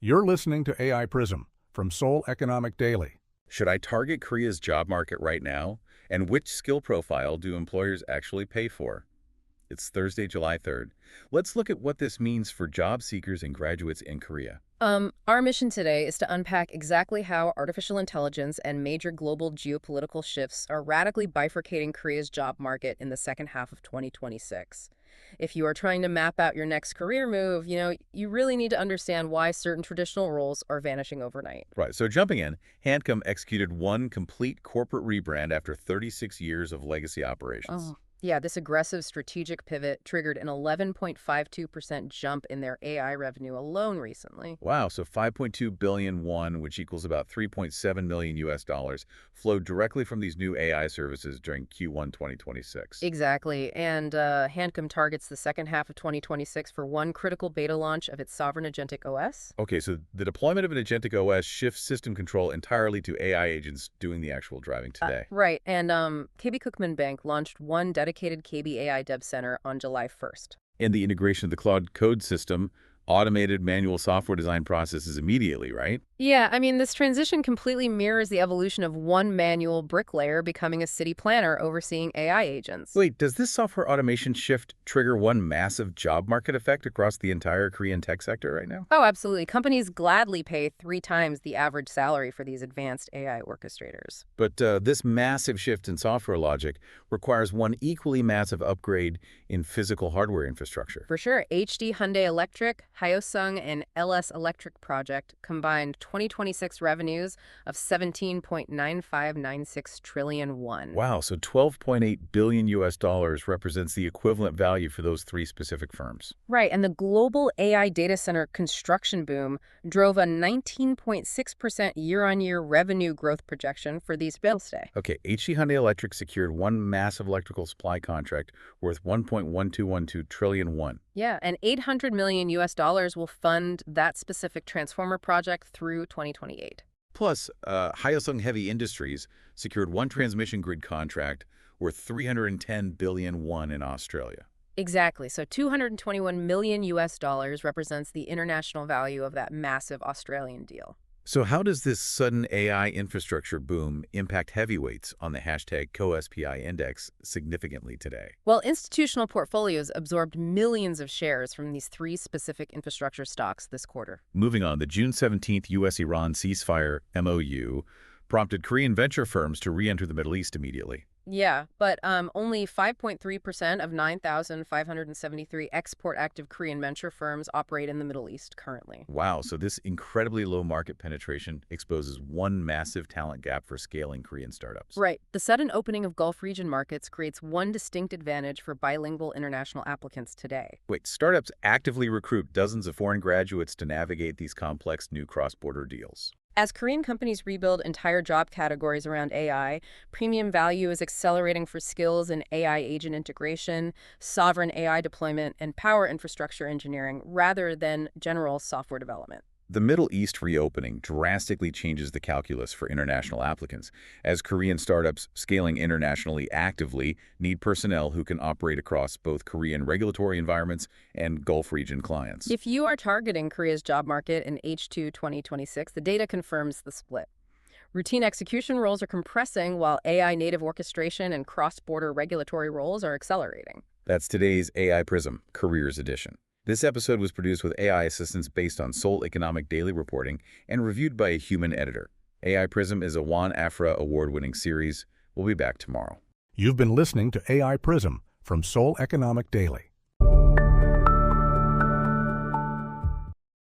You're listening to AI Prism from Seoul Economic Daily. Should I target Korea's job market right now? And which skill profile do employers actually pay for? It's Thursday, July 3rd. Let's look at what this means for job seekers and graduates in Korea. Our mission today is to unpack exactly how artificial intelligence and major global geopolitical shifts are radically bifurcating Korea's job market in the second half of 2026. If you are trying to map out your next career move, you really need to understand why certain traditional roles are vanishing overnight. Right, so jumping in, Hancom executed one complete corporate rebrand after 36 years of legacy operations. Yeah, this aggressive strategic pivot triggered an 11.52% jump in their AI revenue alone recently. Wow, so 5.2 billion won, which equals about 3.7 million US dollars, flowed directly from these new AI services during Q1 2026. Exactly, and Hancom targets the second half of 2026 for one critical beta launch of its sovereign agentic OS. Okay, so the deployment of an agentic OS shifts system control entirely to AI agents doing the actual driving today. Right, and Kookmin Bank launched one dedicated KB AI Dev Center on July 1st. And the integration of the Claude Code system, automated manual software design processes immediately, right? Yeah, I mean, this transition completely mirrors the evolution of one manual bricklayer becoming a city planner overseeing AI agents. Wait, does this software automation shift trigger one massive job market effect across the entire Korean tech sector right now? Oh, absolutely. Companies gladly pay 3 times the average salary for these advanced AI orchestrators. But this massive shift in software logic requires one equally massive upgrade in physical hardware infrastructure. For sure, HD Hyundai Electric, Hyosung, and LS Electric Project combined 2026 revenues of 17.9596 trillion won. Wow, so 12.8 billion US dollars represents the equivalent value for those 3 specific firms. Right, and the global AI data center construction boom drove a 19.6% year-on-year revenue growth projection for these bills today. Okay, HD Hyundai Electric secured one massive electrical supply contract worth 1.1212 trillion won. Yeah, and 800 million US dollars will fund that specific transformer project through 2028. Plus, Hyosung Heavy Industries secured one transmission grid contract worth 310 billion won in Australia. Exactly. So 221 million US dollars represents the international value of that massive Australian deal. So how does this sudden AI infrastructure boom impact heavyweights on the hashtag CoSPI index significantly today? Well, institutional portfolios absorbed millions of shares from these 3 specific infrastructure stocks this quarter. Moving on, the June 17th U.S.-Iran ceasefire MOU prompted Korean venture firms to re-enter the Middle East immediately. Yeah, but only 5.3% of 9,573 export-active Korean venture firms operate in the Middle East currently. Wow, so this incredibly low market penetration exposes one massive talent gap for scaling Korean startups. Right. The sudden opening of Gulf region markets creates one distinct advantage for bilingual international applicants today. Wait, startups actively recruit dozens of foreign graduates to navigate these complex new cross-border deals. As Korean companies rebuild entire job categories around AI, premium value is accelerating for skills in AI agent integration, sovereign AI deployment, and power infrastructure engineering rather than general software development. The Middle East reopening drastically changes the calculus for international applicants, as Korean startups scaling internationally actively need personnel who can operate across both Korean regulatory environments and Gulf region clients. If you are targeting Korea's job market in H2 2026, the data confirms the split. Routine execution roles are compressing while AI native orchestration and cross-border regulatory roles are accelerating. That's today's AI Prism Careers Edition. This episode was produced with AI assistance based on Seoul Economic Daily reporting and reviewed by a human editor. AI Prism is a Juan Afra award-winning series. We'll be back tomorrow. You've been listening to AI Prism from Seoul Economic Daily.